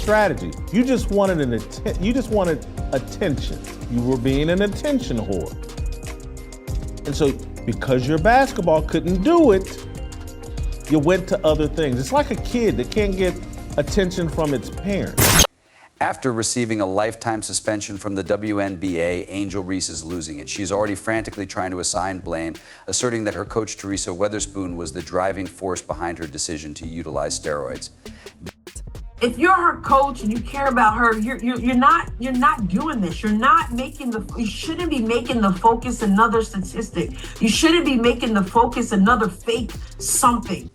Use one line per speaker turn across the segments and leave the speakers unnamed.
strategy. You just wanted attention. You were being an attention whore. And so because your basketball couldn't do it, you went to other things. It's like a kid that can't get attention from its parents.
After receiving a lifetime suspension from the WNBA, Angel Reese is losing it. She's already frantically trying to assign blame, asserting that her coach, Teresa Weatherspoon, was the driving force behind her decision to utilize steroids.
If you're her coach and you care about her, you're not doing this. You shouldn't be making the focus another statistic. You shouldn't be making the focus another fake something.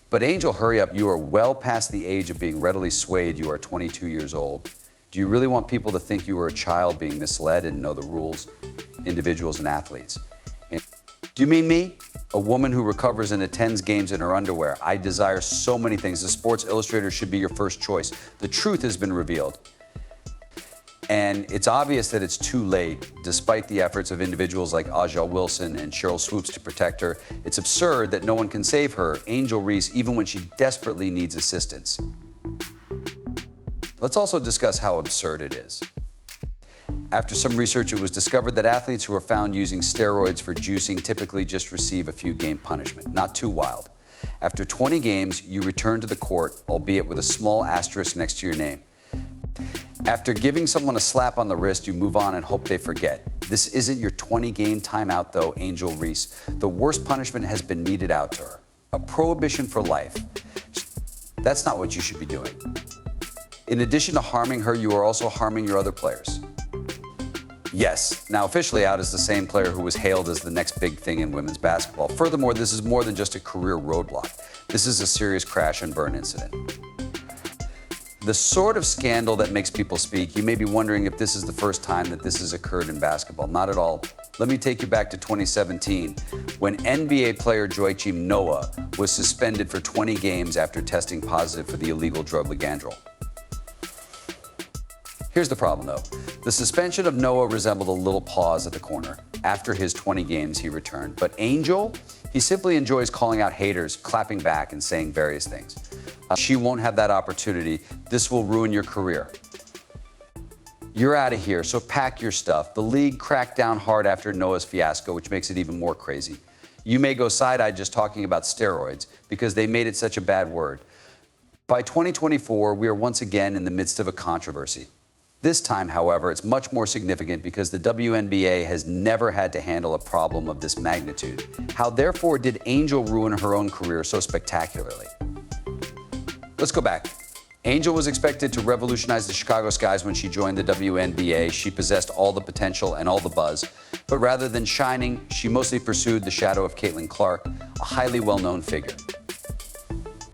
But Angel, hurry up. You are well past the age of being readily swayed. You are 22 years old. Do you really want people to think you were a child being misled and know the rules, individuals and athletes? And do you mean me? A woman who recovers and attends games in her underwear. I desire so many things. The Sports Illustrator should be your first choice. The truth has been revealed. And it's obvious that it's too late, despite the efforts of individuals like Aja Wilson and Cheryl Swoops to protect her. It's absurd that no one can save her, Angel Reese, even when she desperately needs assistance. Let's also discuss how absurd it is. After some research, it was discovered that athletes who are found using steroids for juicing typically just receive a few game punishment. Not too wild. After 20 games, you return to the court, albeit with a small asterisk next to your name. After giving someone a slap on the wrist, you move on and hope they forget. This isn't your 20-game timeout, though, Angel Reese. The worst punishment has been meted out to her. A prohibition for life. That's not what you should be doing. In addition to harming her, you are also harming your other players. Yes, now officially out is the same player who was hailed as the next big thing in women's basketball. Furthermore, this is more than just a career roadblock. This is a serious crash and burn incident. The sort of scandal that makes people speak. You may be wondering if this is the first time that this has occurred in basketball. Not at all. Let me take you back to 2017, when NBA player Joachim Noah was suspended for 20 games after testing positive for the illegal drug Ligandrol. Here's the problem, though. The suspension of Noah resembled a little pause at the corner. After his 20 games, he returned. But Angel, he simply enjoys calling out haters, clapping back, and saying various things. She won't have that opportunity. This will ruin your career. You're out of here, so pack your stuff. The league cracked down hard after Noah's fiasco, which makes it even more crazy. You may go side-eyed just talking about steroids because they made it such a bad word. By 2024, we are once again in the midst of a controversy. This time, however, it's much more significant because the WNBA has never had to handle a problem of this magnitude. How, therefore, did Angel ruin her own career so spectacularly? Let's go back. Angel was expected to revolutionize the Chicago Skies when she joined the WNBA. She possessed all the potential and all the buzz. But rather than shining, she mostly pursued the shadow of Caitlin Clark, a highly well-known figure.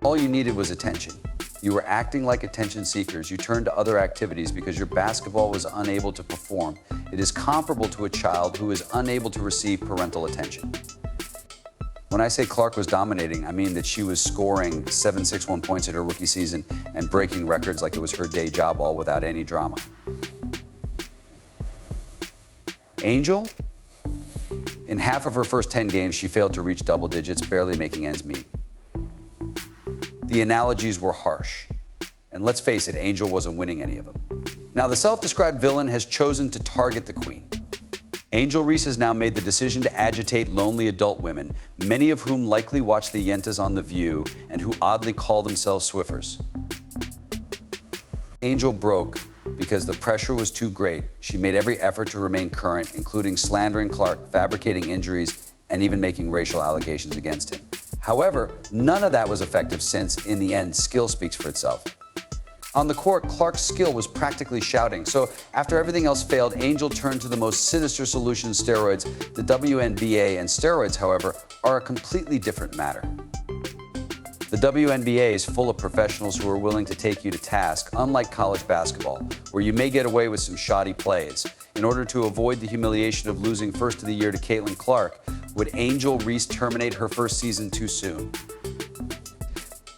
All you needed was attention. You were acting like attention seekers. You turned to other activities because your basketball was unable to perform. It is comparable to a child who is unable to receive parental attention. When I say Clark was dominating, I mean that she was scoring 761 points in her rookie season and breaking records like it was her day job, all without any drama. Angel? In half of her first 10 games, she failed to reach double digits, barely making ends meet. The analogies were harsh. And let's face it, Angel wasn't winning any of them. Now, the self-described villain has chosen to target the queen. Angel Reese has now made the decision to agitate lonely adult women, many of whom likely watch the Yentas on The View and who oddly call themselves Swiffers. Angel broke because the pressure was too great. She made every effort to remain current, including slandering Clark, fabricating injuries, and even making racial allegations against him. However, none of that was effective since, in the end, skill speaks for itself. On the court, Clark's skill was practically shouting. So after everything else failed, Angel turned to the most sinister solution, steroids. The WNBA and steroids, however, are a completely different matter. The WNBA is full of professionals who are willing to take you to task, unlike college basketball, where you may get away with some shoddy plays. In order to avoid the humiliation of losing first of the year to Caitlin Clark, would Angel Reese terminate her first season too soon?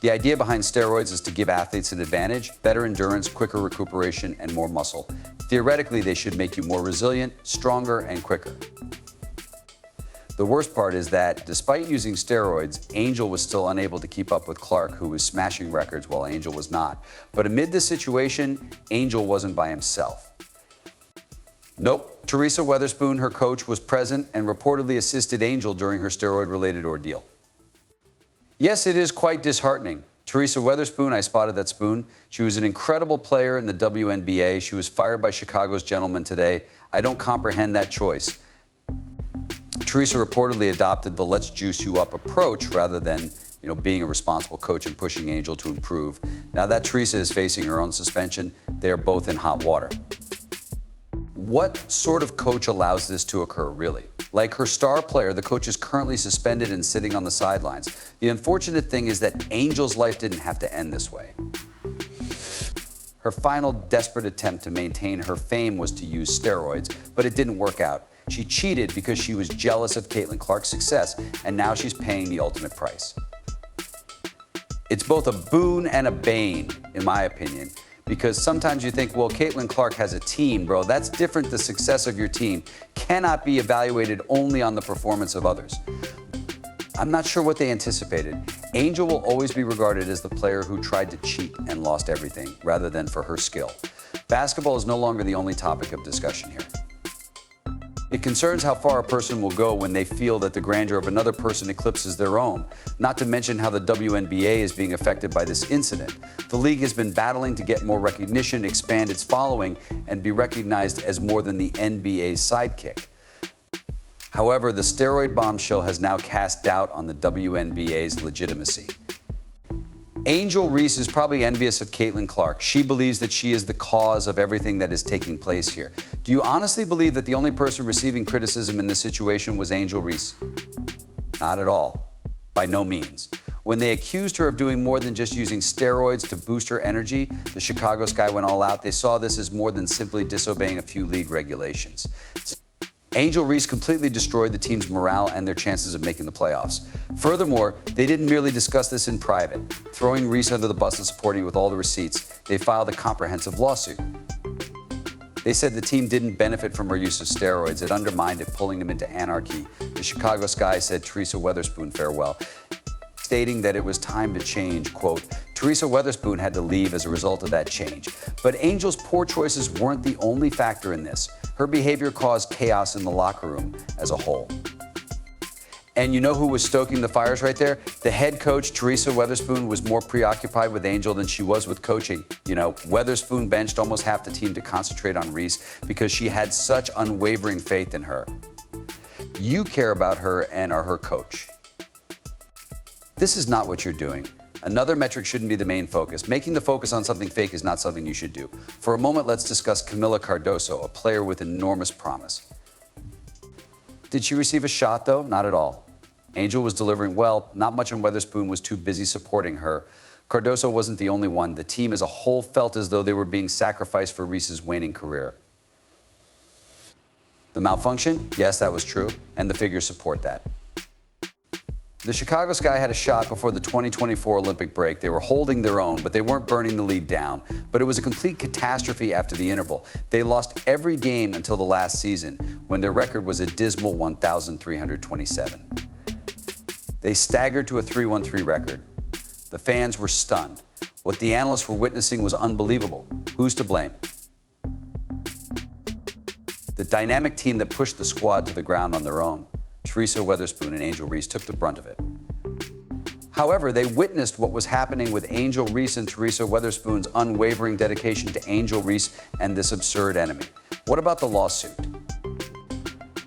The idea behind steroids is to give athletes an advantage, better endurance, quicker recuperation, and more muscle. Theoretically, they should make you more resilient, stronger, and quicker. The worst part is that despite using steroids, Angel was still unable to keep up with Clark, who was smashing records while Angel was not. But amid this situation, Angel wasn't by himself. Nope, Teresa Weatherspoon, her coach, was present and reportedly assisted Angel during her steroid-related ordeal. Yes, it is quite disheartening. Teresa Weatherspoon, I spotted that spoon. She was an incredible player in the WNBA. She was fired by Chicago's gentlemen today. I don't comprehend that choice. Teresa reportedly adopted the let's juice you up approach rather than, being a responsible coach and pushing Angel to improve. Now that Teresa is facing her own suspension, they are both in hot water. What sort of coach allows this to occur, really? Like her star player, the coach is currently suspended and sitting on the sidelines. The unfortunate thing is that Angel's life didn't have to end this way. Her final desperate attempt to maintain her fame was to use steroids, but it didn't work out. She cheated because she was jealous of Caitlin Clark's success, and now she's paying the ultimate price. It's both a boon and a bane, in my opinion, because sometimes you think, well, Caitlin Clark has a team, bro. That's different. The success of your team cannot be evaluated only on the performance of others. I'm not sure what they anticipated. Angel will always be regarded as the player who tried to cheat and lost everything, rather than for her skill. Basketball is no longer the only topic of discussion here. It concerns how far a person will go when they feel that the grandeur of another person eclipses their own, not to mention how the WNBA is being affected by this incident. The league has been battling to get more recognition, expand its following, and be recognized as more than the NBA's sidekick. However, the steroid bombshell has now cast doubt on the WNBA's legitimacy. Angel Reese is probably envious of Caitlin Clark. She believes that she is the cause of everything that is taking place here. Do you honestly believe that the only person receiving criticism in this situation was Angel Reese? Not at all. By no means. When they accused her of doing more than just using steroids to boost her energy, the Chicago Sky went all out. They saw this as more than simply disobeying a few league regulations. Angel Reese completely destroyed the team's morale and their chances of making the playoffs. Furthermore, they didn't merely discuss this in private. Throwing Reese under the bus and supporting with all the receipts, they filed a comprehensive lawsuit. They said the team didn't benefit from her use of steroids. It undermined it, pulling them into anarchy. The Chicago Sky said Teresa Weatherspoon farewell, stating that it was time to change. Quote, Teresa Weatherspoon had to leave as a result of that change. But Angel's poor choices weren't the only factor in this. Her behavior caused chaos in the locker room as a whole. And you know who was stoking the fires right there? The head coach, Teresa Weatherspoon, was more preoccupied with Angel than she was with coaching. Weatherspoon benched almost half the team to concentrate on Reese because she had such unwavering faith in her. You care about her and are her coach. This is not what you're doing. Another metric shouldn't be the main focus. Making the focus on something fake is not something you should do. For a moment, let's discuss Camila Cardoso, a player with enormous promise. Did she receive a shot, though? Not at all. Angel was delivering well. Not much on Weatherspoon was too busy supporting her. Cardoso wasn't the only one. The team as a whole felt as though they were being sacrificed for Reese's waning career. The malfunction? Yes, that was true, and the figures support that. The Chicago Sky had a shot before the 2024 Olympic break. They were holding their own, but they weren't burning the lead down. But it was a complete catastrophe after the interval. They lost every game until the last season, when their record was a dismal 1,327. They staggered to a 3-1-3 record. The fans were stunned. What the analysts were witnessing was unbelievable. Who's to blame? The dynamic team that pushed the squad to the ground on their own. Teresa Weatherspoon and Angel Reese took the brunt of it. However, they witnessed what was happening with Angel Reese and Teresa Weatherspoon's unwavering dedication to Angel Reese and this absurd enemy. What about the lawsuit?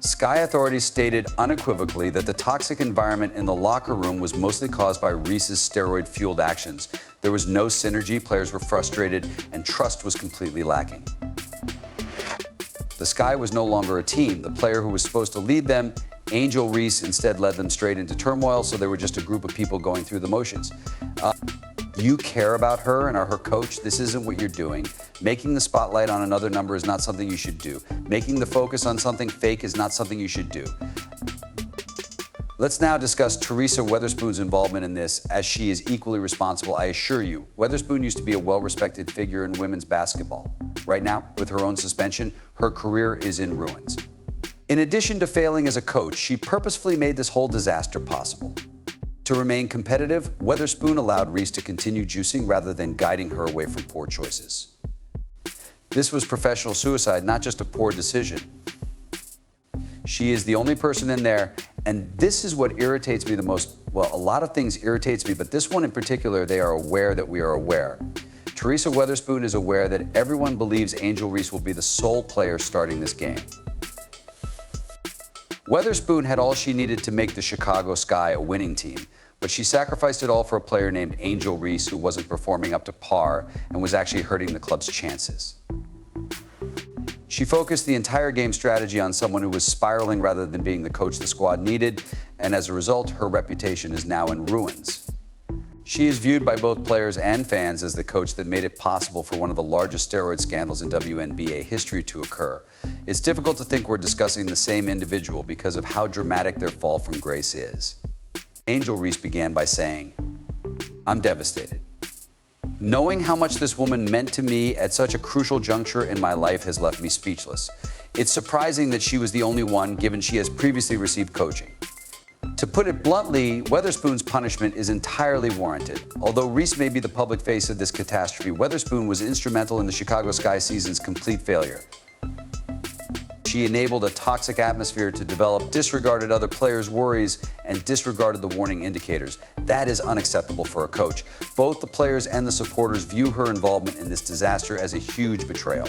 Sky authorities stated unequivocally that the toxic environment in the locker room was mostly caused by Reese's steroid-fueled actions. There was no synergy, players were frustrated, and trust was completely lacking. The Sky was no longer a team. The player who was supposed to lead them, Angel Reese, instead led them straight into turmoil, so they were just a group of people going through the motions. You care about her and are her coach. This isn't what you're doing. Making the spotlight on another number is not something you should do. Making the focus on something fake is not something you should do. Let's now discuss Teresa Weatherspoon's involvement in this, as she is equally responsible, I assure you. Weatherspoon used to be a well-respected figure in women's basketball. Right now, with her own suspension, her career is in ruins. In addition to failing as a coach, she purposefully made this whole disaster possible. To remain competitive, Weatherspoon allowed Reese to continue juicing rather than guiding her away from poor choices. This was professional suicide, not just a poor decision. She is the only person in there, and this is what irritates me the most. Well, a lot of things irritates me, but this one in particular, they are aware that we are aware. Teresa Weatherspoon is aware that everyone believes Angel Reese will be the sole player starting this game. Weatherspoon had all she needed to make the Chicago Sky a winning team, but she sacrificed it all for a player named Angel Reese who wasn't performing up to par and was actually hurting the club's chances. She focused the entire game strategy on someone who was spiraling rather than being the coach the squad needed, and as a result, her reputation is now in ruins. She is viewed by both players and fans as the coach that made it possible for one of the largest steroid scandals in WNBA history to occur. It's difficult to think we're discussing the same individual because of how dramatic their fall from grace is. Angel Reese began by saying, "I'm devastated. Knowing how much this woman meant to me at such a crucial juncture in my life has left me speechless. It's surprising that she was the only one, given she has previously received coaching. To put it bluntly, Weatherspoon's punishment is entirely warranted. Although Reese may be the public face of this catastrophe, Weatherspoon was instrumental in the Chicago Sky season's complete failure. She enabled a toxic atmosphere to develop, disregarded other players' worries, and disregarded the warning indicators. That is unacceptable for a coach. Both the players and the supporters view her involvement in this disaster as a huge betrayal.